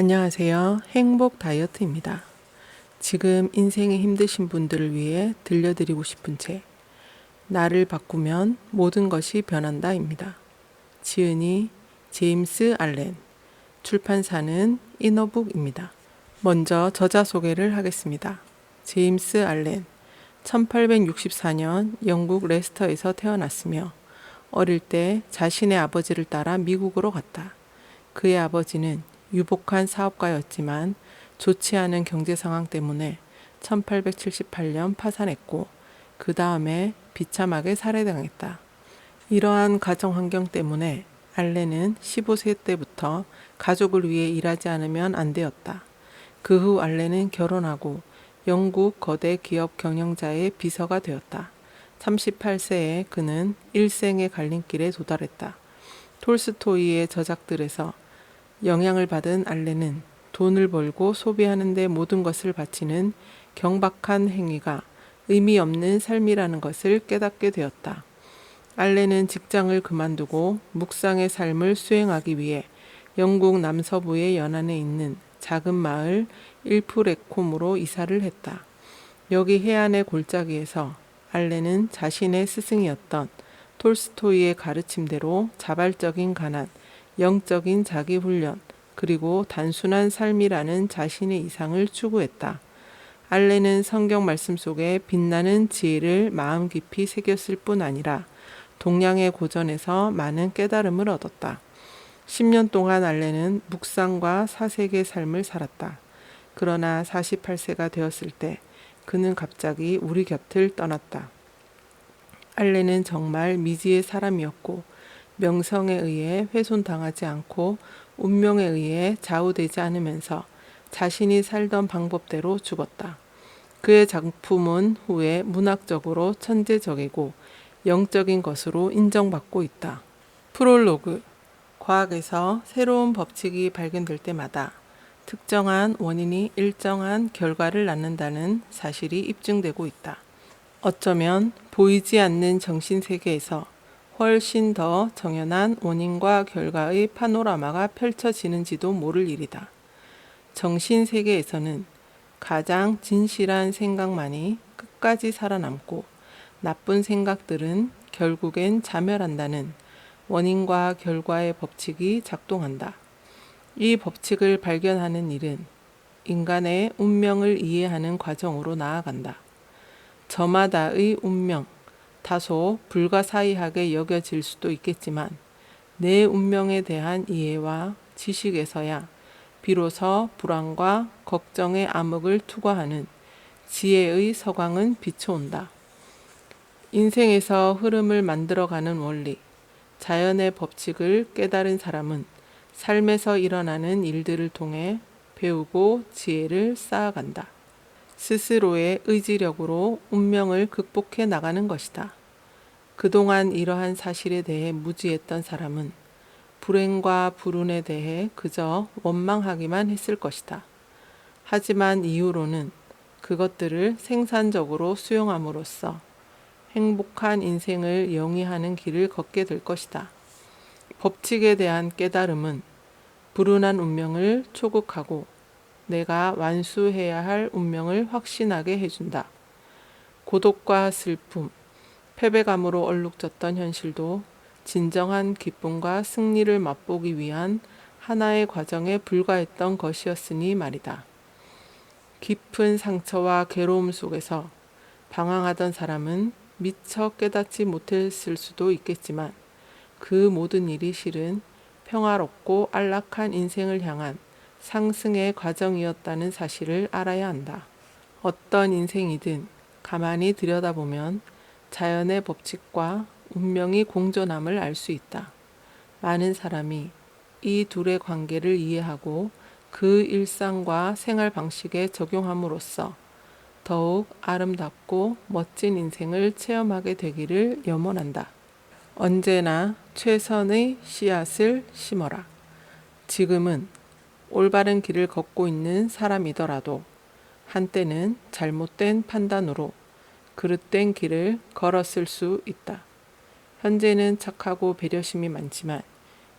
안녕하세요. 행복 다이어트입니다. 지금 인생이 힘드신 분들을 위해 들려드리고 싶은 책, 나를 바꾸면 모든 것이 변한다입니다. 지은이 제임스 알렌, 출판사는 이너북입니다. 먼저 저자 소개를 하겠습니다. 제임스 알렌, 1864년 영국 레스터에서 태어났으며 어릴 때 자신의 아버지를 따라 미국으로 갔다. 그의 아버지는 유복한 사업가였지만 좋지 않은 경제 상황 때문에 1878년 파산했고 그 다음에 비참하게 살해당했다. 이러한 가정 환경 때문에 알렌은 15세 때부터 가족을 위해 일하지 않으면 안 되었다. 그 후 알렌은 결혼하고 영국 거대 기업 경영자의 비서가 되었다. 38세에 그는 일생의 갈림길에 도달했다. 톨스토이의 저작들에서 영향을 받은 알렌은 돈을 벌고 소비하는 데 모든 것을 바치는 경박한 행위가 의미 없는 삶이라는 것을 깨닫게 되었다. 알렌은 직장을 그만두고 묵상의 삶을 수행하기 위해 영국 남서부의 연안에 있는 작은 마을 일프레콤으로 이사를 했다. 여기 해안의 골짜기에서 알렌은 자신의 스승이었던 톨스토이의 가르침대로 자발적인 가난, 영적인 자기훈련, 그리고 단순한 삶이라는 자신의 이상을 추구했다. 알렌은 성경 말씀 속에 빛나는 지혜를 마음 깊이 새겼을 뿐 아니라 동양의 고전에서 많은 깨달음을 얻었다. 10년 동안 알렌은 묵상과 사색의 삶을 살았다. 그러나 48세가 되었을 때 그는 갑자기 우리 곁을 떠났다. 알렌은 정말 미지의 사람이었고 명성에 의해 훼손당하지 않고 운명에 의해 좌우되지 않으면서 자신이 살던 방법대로 죽었다. 그의 작품은 후에 문학적으로 천재적이고 영적인 것으로 인정받고 있다. 프롤로그. 과학에서 새로운 법칙이 발견될 때마다 특정한 원인이 일정한 결과를 낳는다는 사실이 입증되고 있다. 어쩌면 보이지 않는 정신세계에서 훨씬 더 정연한 원인과 결과의 파노라마가 펼쳐지는지도 모를 일이다. 정신세계에서는 가장 진실한 생각만이 끝까지 살아남고 나쁜 생각들은 결국엔 자멸한다는 원인과 결과의 법칙이 작동한다. 이 법칙을 발견하는 일은 인간의 운명을 이해하는 과정으로 나아간다. 저마다의 운명, 다소 불가사의하게 여겨질 수도 있겠지만 내 운명에 대한 이해와 지식에서야 비로소 불안과 걱정의 암흑을 투과하는 지혜의 서광은 비춰온다. 인생에서 흐름을 만들어가는 원리, 자연의 법칙을 깨달은 사람은 삶에서 일어나는 일들을 통해 배우고 지혜를 쌓아간다. 스스로의 의지력으로 운명을 극복해 나가는 것이다. 그동안 이러한 사실에 대해 무지했던 사람은 불행과 불운에 대해 그저 원망하기만 했을 것이다. 하지만 이후로는 그것들을 생산적으로 수용함으로써 행복한 인생을 영위하는 길을 걷게 될 것이다. 법칙에 대한 깨달음은 불운한 운명을 초극하고 내가 완수해야 할 운명을 확신하게 해준다. 고독과 슬픔, 패배감으로 얼룩졌던 현실도 진정한 기쁨과 승리를 맛보기 위한 하나의 과정에 불과했던 것이었으니 말이다. 깊은 상처와 괴로움 속에서 방황하던 사람은 미처 깨닫지 못했을 수도 있겠지만 그 모든 일이 실은 평화롭고 안락한 인생을 향한 상승의 과정이었다는 사실을 알아야 한다. 어떤 인생이든 가만히 들여다보면 자연의 법칙과 운명이 공존함을 알 수 있다. 많은 사람이 이 둘의 관계를 이해하고 그 일상과 생활 방식에 적용함으로써 더욱 아름답고 멋진 인생을 체험하게 되기를 염원한다. 언제나 최선의 씨앗을 심어라. 지금은 올바른 길을 걷고 있는 사람이더라도 한때는 잘못된 판단으로 그릇된 길을 걸었을 수 있다. 현재는 착하고 배려심이 많지만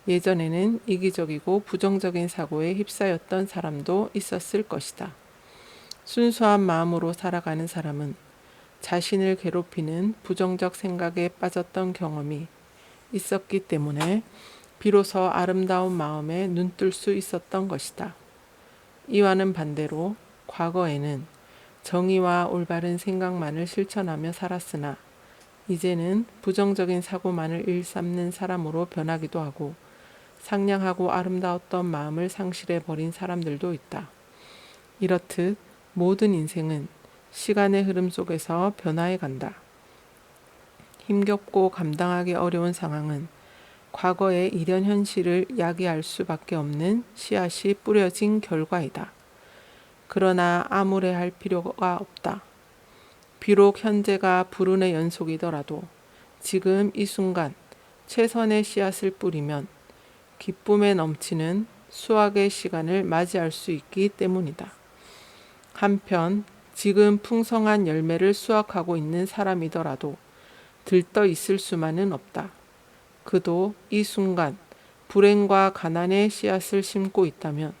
예전에는 이기적이고 부정적인 사고에 휩싸였던 사람도 있었을 것이다. 순수한 마음으로 살아가는 사람은 자신을 괴롭히는 부정적 생각에 빠졌던 경험이 있었기 때문에 비로소 아름다운 마음에 눈뜰 수 있었던 것이다. 이와는 반대로 과거에는 정의와 올바른 생각만을 실천하며 살았으나 이제는 부정적인 사고만을 일삼는 사람으로 변하기도 하고 상냥하고 아름다웠던 마음을 상실해 버린 사람들도 있다. 이렇듯 모든 인생은 시간의 흐름 속에서 변화해 간다. 힘겹고 감당하기 어려운 상황은 과거의 이런 현실을 야기할 수밖에 없는 씨앗이 뿌려진 결과이다. 그러나 암울해할 필요가 없다. 비록 현재가 불운의 연속이더라도 지금 이 순간 최선의 씨앗을 뿌리면 기쁨에 넘치는 수확의 시간을 맞이할 수 있기 때문이다. 한편 지금 풍성한 열매를 수확하고 있는 사람이더라도 들떠 있을 수만은 없다. 그도 이 순간 불행과 가난의 씨앗을 심고 있다면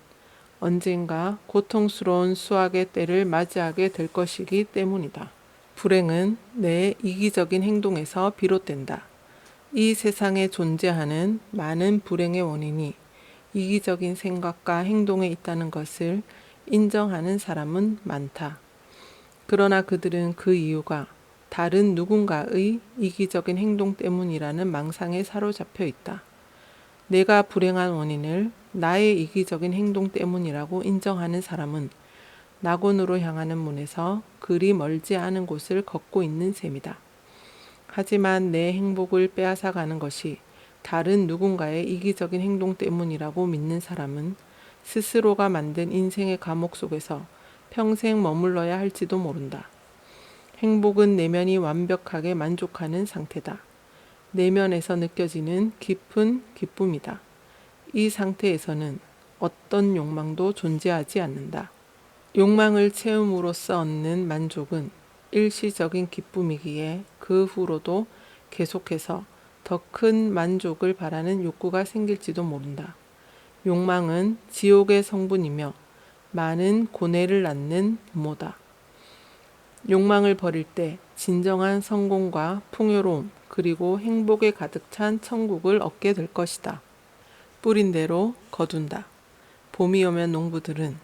언젠가 고통스러운 수확의 때를 맞이하게 될 것이기 때문이다. 불행은 내 이기적인 행동에서 비롯된다. 이 세상에 존재하는 많은 불행의 원인이 이기적인 생각과 행동에 있다는 것을 인정하는 사람은 많다. 그러나 그들은 그 이유가 다른 누군가의 이기적인 행동 때문이라는 망상에 사로잡혀 있다. 내가 불행한 원인을 나의 이기적인 행동 때문이라고 인정하는 사람은 낙원으로 향하는 문에서 그리 멀지 않은 곳을 걷고 있는 셈이다. 하지만 내 행복을 빼앗아가는 것이 다른 누군가의 이기적인 행동 때문이라고 믿는 사람은 스스로가 만든 인생의 감옥 속에서 평생 머물러야 할지도 모른다. 행복은 내면이 완벽하게 만족하는 상태다. 내면에서 느껴지는 깊은 기쁨이다. 이 상태에서는 어떤 욕망도 존재하지 않는다. 욕망을 채움으로써 얻는 만족은 일시적인 기쁨이기에 그 후로도 계속해서 더 큰 만족을 바라는 욕구가 생길지도 모른다. 욕망은 지옥의 성분이며 많은 고뇌를 낳는 부모다. 욕망을 버릴 때 진정한 성공과 풍요로움 그리고 행복에 가득 찬 천국을 얻게 될 것이다. 뿌린 대로 거둔다. 봄이 오면 농부들은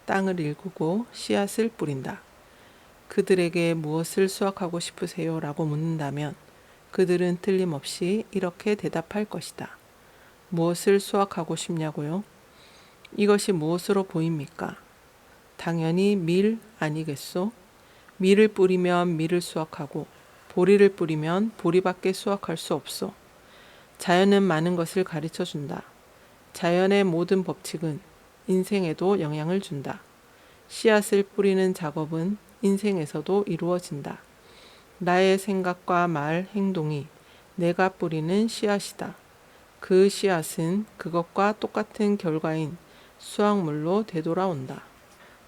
땅을 일구고 씨앗을 뿌린다. 그들에게 무엇을 수확하고 싶으세요? 라고 묻는다면 그들은 틀림없이 이렇게 대답할 것이다. 무엇을 수확하고 싶냐고요? 이것이 무엇으로 보입니까? 당연히 밀 아니겠소? 밀을 뿌리면 밀을 수확하고 보리를 뿌리면 보리밖에 수확할 수 없소. 자연은 많은 것을 가르쳐 준다. 자연의 모든 법칙은 인생에도 영향을 준다. 씨앗을 뿌리는 작업은 인생에서도 이루어진다. 나의 생각과 말, 행동이 내가 뿌리는 씨앗이다. 그 씨앗은 그것과 똑같은 결과인 수확물로 되돌아온다.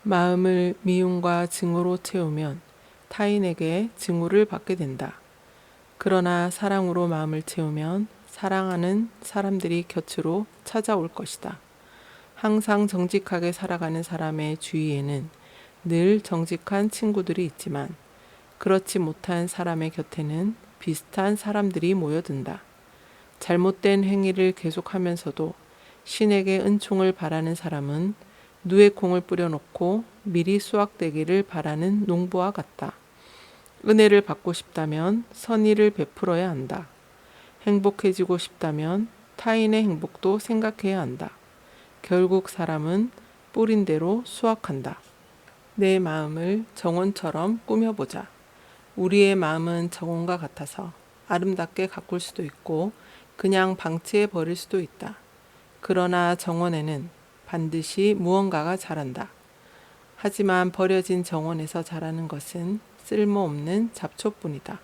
마음을 미움과 증오로 채우면 타인에게 증오를 받게 된다. 그러나 사랑으로 마음을 채우면 사랑하는 사람들이 곁으로 찾아올 것이다. 항상 정직하게 살아가는 사람의 주위에는 늘 정직한 친구들이 있지만 그렇지 못한 사람의 곁에는 비슷한 사람들이 모여든다. 잘못된 행위를 계속하면서도 신에게 은총을 바라는 사람은 누에 콩을 뿌려놓고 미리 수확되기를 바라는 농부와 같다. 은혜를 받고 싶다면 선의를 베풀어야 한다. 행복해지고 싶다면 타인의 행복도 생각해야 한다. 결국 사람은 뿌린 대로 수확한다. 내 마음을 정원처럼 꾸며보자. 우리의 마음은 정원과 같아서 아름답게 가꿀 수도 있고 그냥 방치해 버릴 수도 있다. 그러나 정원에는 반드시 무언가가 자란다. 하지만 버려진 정원에서 자라는 것은 쓸모없는 잡초뿐이다.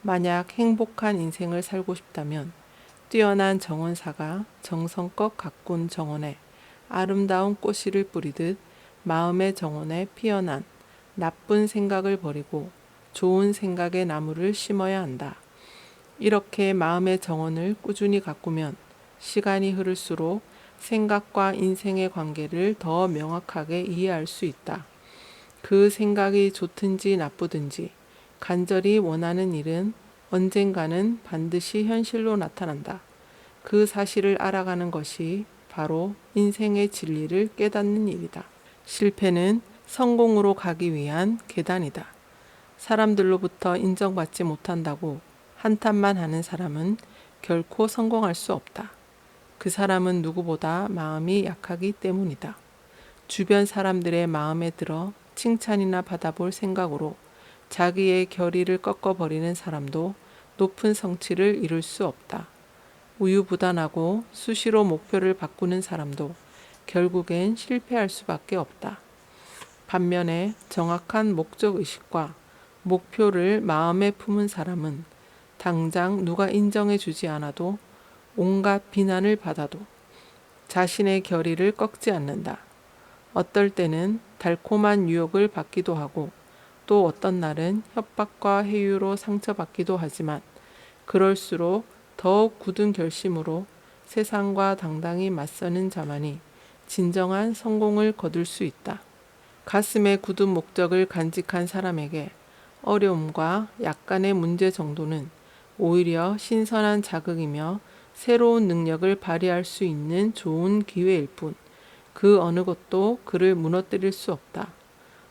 만약 행복한 인생을 살고 싶다면 뛰어난 정원사가 정성껏 가꾼 정원에 아름다운 꽃씨를 뿌리듯 마음의 정원에 피어난 나쁜 생각을 버리고 좋은 생각의 나무를 심어야 한다. 이렇게 마음의 정원을 꾸준히 가꾸면 시간이 흐를수록 생각과 인생의 관계를 더 명확하게 이해할 수 있다. 그 생각이 좋든지 나쁘든지 간절히 원하는 일은 언젠가는 반드시 현실로 나타난다. 그 사실을 알아가는 것이 바로 인생의 진리를 깨닫는 일이다. 실패는 성공으로 가기 위한 계단이다. 사람들로부터 인정받지 못한다고 한탄만 하는 사람은 결코 성공할 수 없다. 그 사람은 누구보다 마음이 약하기 때문이다. 주변 사람들의 마음에 들어 칭찬이나 받아볼 생각으로 자기의 결의를 꺾어버리는 사람도 높은 성취를 이룰 수 없다. 우유부단하고 수시로 목표를 바꾸는 사람도 결국엔 실패할 수밖에 없다. 반면에 정확한 목적의식과 목표를 마음에 품은 사람은 당장 누가 인정해 주지 않아도 온갖 비난을 받아도 자신의 결의를 꺾지 않는다. 어떨 때는 달콤한 유혹을 받기도 하고 또 어떤 날은 협박과 해유로 상처받기도 하지만 그럴수록 더욱 굳은 결심으로 세상과 당당히 맞서는 자만이 진정한 성공을 거둘 수 있다. 가슴에 굳은 목적을 간직한 사람에게 어려움과 약간의 문제 정도는 오히려 신선한 자극이며 새로운 능력을 발휘할 수 있는 좋은 기회일 뿐, 그 어느 것도 그를 무너뜨릴 수 없다.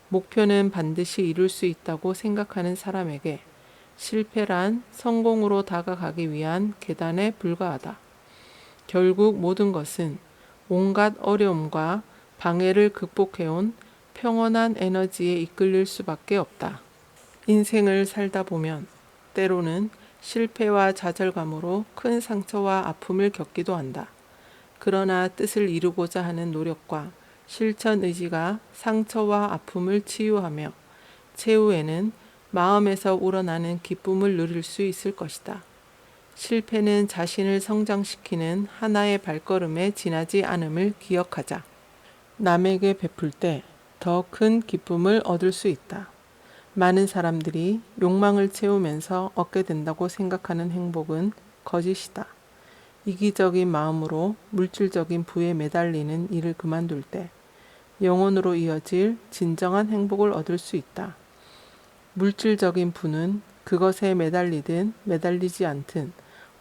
목표는 반드시 이룰 수 있다고 생각하는 사람에게 실패란 성공으로 다가가기 위한 계단에 불과하다. 결국 모든 것은 온갖 어려움과 방해를 극복해온 평온한 에너지에 이끌릴 수밖에 없다. 인생을 살다 보면 때로는 실패와 좌절감으로 큰 상처와 아픔을 겪기도 한다. 그러나 뜻을 이루고자 하는 노력과 실천 의지가 상처와 아픔을 치유하며 최후에는 마음에서 우러나는 기쁨을 누릴 수 있을 것이다. 실패는 자신을 성장시키는 하나의 발걸음에 지나지 않음을 기억하자. 남에게 베풀 때 더 큰 기쁨을 얻을 수 있다. 많은 사람들이 욕망을 채우면서 얻게 된다고 생각하는 행복은 거짓이다. 이기적인 마음으로 물질적인 부에 매달리는 일을 그만둘 때 영혼으로 이어질 진정한 행복을 얻을 수 있다. 물질적인 부는 그것에 매달리든 매달리지 않든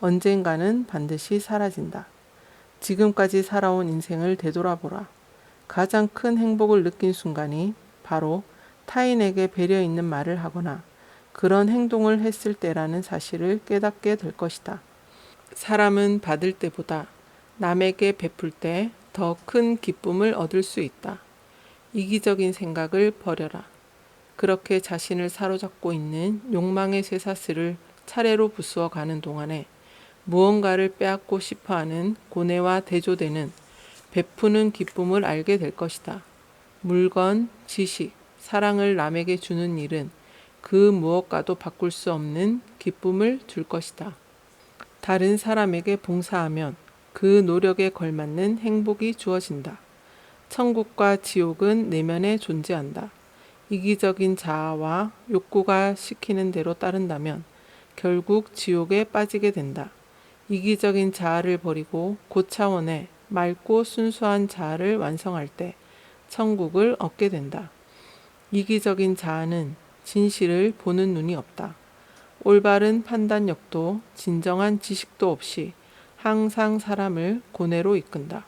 언젠가는 반드시 사라진다. 지금까지 살아온 인생을 되돌아보라. 가장 큰 행복을 느낀 순간이 바로 타인에게 배려 있는 말을 하거나 그런 행동을 했을 때라는 사실을 깨닫게 될 것이다. 사람은 받을 때보다 남에게 베풀 때 더 큰 기쁨을 얻을 수 있다. 이기적인 생각을 버려라. 그렇게 자신을 사로잡고 있는 욕망의 쇠사슬을 차례로 부수어 가는 동안에 무언가를 빼앗고 싶어하는 고뇌와 대조되는 베푸는 기쁨을 알게 될 것이다. 물건, 지식, 사랑을 남에게 주는 일은 그 무엇과도 바꿀 수 없는 기쁨을 줄 것이다. 다른 사람에게 봉사하면 그 노력에 걸맞는 행복이 주어진다. 천국과 지옥은 내면에 존재한다. 이기적인 자아와 욕구가 시키는 대로 따른다면 결국 지옥에 빠지게 된다. 이기적인 자아를 버리고 고차원의 맑고 순수한 자아를 완성할 때 천국을 얻게 된다. 이기적인 자아는 진실을 보는 눈이 없다. 올바른 판단력도 진정한 지식도 없이 항상 사람을 고뇌로 이끈다.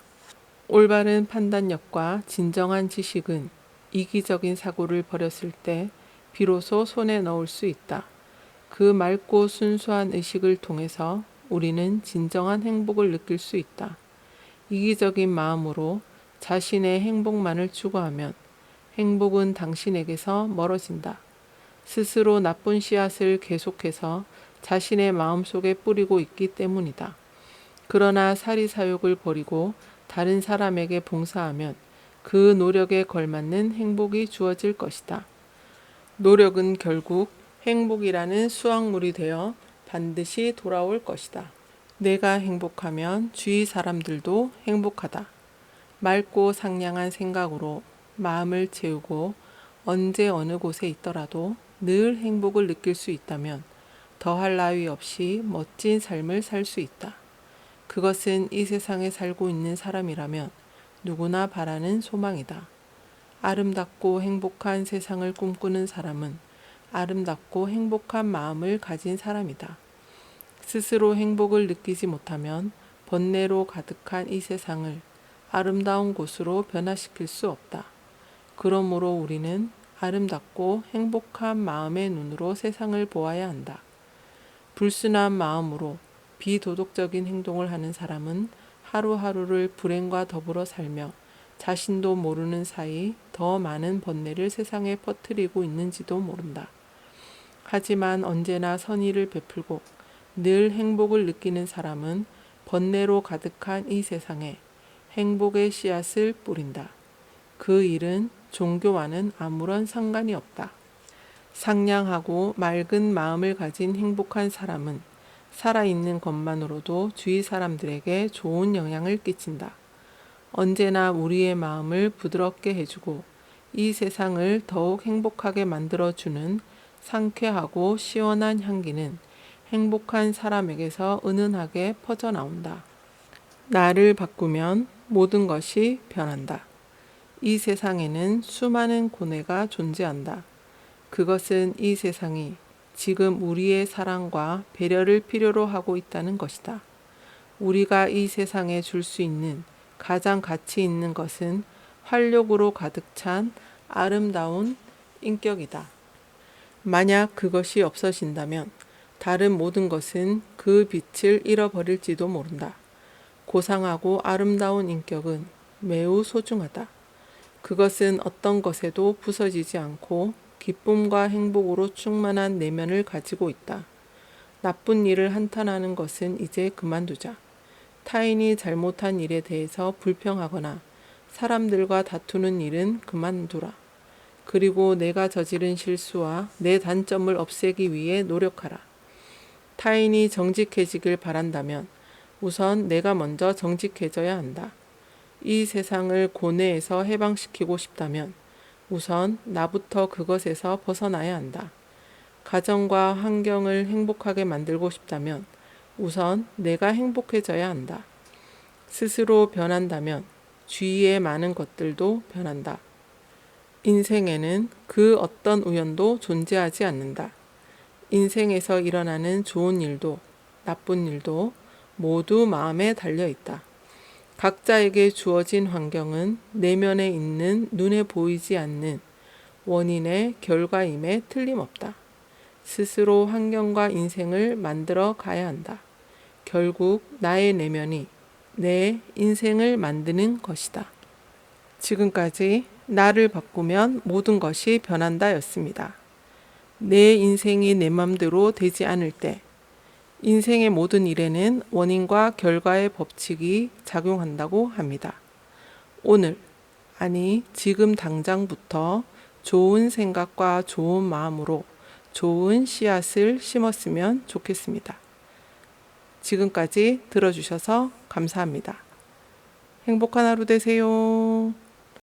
올바른 판단력과 진정한 지식은 이기적인 사고를 버렸을 때 비로소 손에 넣을 수 있다. 그 맑고 순수한 의식을 통해서 우리는 진정한 행복을 느낄 수 있다. 이기적인 마음으로 자신의 행복만을 추구하면 행복은 당신에게서 멀어진다. 스스로 나쁜 씨앗을 계속해서 자신의 마음속에 뿌리고 있기 때문이다. 그러나 사리사욕을 버리고 다른 사람에게 봉사하면 그 노력에 걸맞는 행복이 주어질 것이다. 노력은 결국 행복이라는 수확물이 되어 반드시 돌아올 것이다. 내가 행복하면 주위 사람들도 행복하다. 맑고 상냥한 생각으로 마음을 채우고 언제 어느 곳에 있더라도 늘 행복을 느낄 수 있다면 더할 나위 없이 멋진 삶을 살 수 있다. 그것은 이 세상에 살고 있는 사람이라면 누구나 바라는 소망이다. 아름답고 행복한 세상을 꿈꾸는 사람은 아름답고 행복한 마음을 가진 사람이다. 스스로 행복을 느끼지 못하면 번뇌로 가득한 이 세상을 아름다운 곳으로 변화시킬 수 없다. 그러므로 우리는 아름답고 행복한 마음의 눈으로 세상을 보아야 한다. 불순한 마음으로 비도덕적인 행동을 하는 사람은 하루하루를 불행과 더불어 살며 자신도 모르는 사이 더 많은 번뇌를 세상에 퍼뜨리고 있는지도 모른다. 하지만 언제나 선의를 베풀고 늘 행복을 느끼는 사람은 번뇌로 가득한 이 세상에 행복의 씨앗을 뿌린다. 그 일은 종교와는 아무런 상관이 없다. 상냥하고 맑은 마음을 가진 행복한 사람은 살아있는 것만으로도 주위 사람들에게 좋은 영향을 끼친다. 언제나 우리의 마음을 부드럽게 해주고 이 세상을 더욱 행복하게 만들어주는 상쾌하고 시원한 향기는 행복한 사람에게서 은은하게 퍼져나온다. 나를 바꾸면 모든 것이 변한다. 이 세상에는 수많은 고뇌가 존재한다. 그것은 이 세상이 지금 우리의 사랑과 배려를 필요로 하고 있다는 것이다. 우리가 이 세상에 줄 수 있는 가장 가치 있는 것은 활력으로 가득 찬 아름다운 인격이다. 만약 그것이 없어진다면 다른 모든 것은 그 빛을 잃어버릴지도 모른다. 고상하고 아름다운 인격은 매우 소중하다. 그것은 어떤 것에도 부서지지 않고 기쁨과 행복으로 충만한 내면을 가지고 있다. 나쁜 일을 한탄하는 것은 이제 그만두자. 타인이 잘못한 일에 대해서 불평하거나 사람들과 다투는 일은 그만두라. 그리고 내가 저지른 실수와 내 단점을 없애기 위해 노력하라. 타인이 정직해지길 바란다면 우선 내가 먼저 정직해져야 한다. 이 세상을 고뇌에서 해방시키고 싶다면 우선 나부터 그것에서 벗어나야 한다. 가정과 환경을 행복하게 만들고 싶다면 우선 내가 행복해져야 한다. 스스로 변한다면 주위의 많은 것들도 변한다. 인생에는 그 어떤 우연도 존재하지 않는다. 인생에서 일어나는 좋은 일도 나쁜 일도 모두 마음에 달려 있다. 각자에게 주어진 환경은 내면에 있는 눈에 보이지 않는 원인의 결과임에 틀림없다. 스스로 환경과 인생을 만들어 가야 한다. 결국 나의 내면이 내 인생을 만드는 것이다. 지금까지 나를 바꾸면 모든 것이 변한다 였습니다. 내 인생이 내 맘대로 되지 않을 때 인생의 모든 일에는 원인과 결과의 법칙이 작용한다고 합니다. 오늘, 아니 지금 당장부터 좋은 생각과 좋은 마음으로 좋은 씨앗을 심었으면 좋겠습니다. 지금까지 들어주셔서 감사합니다. 행복한 하루 되세요.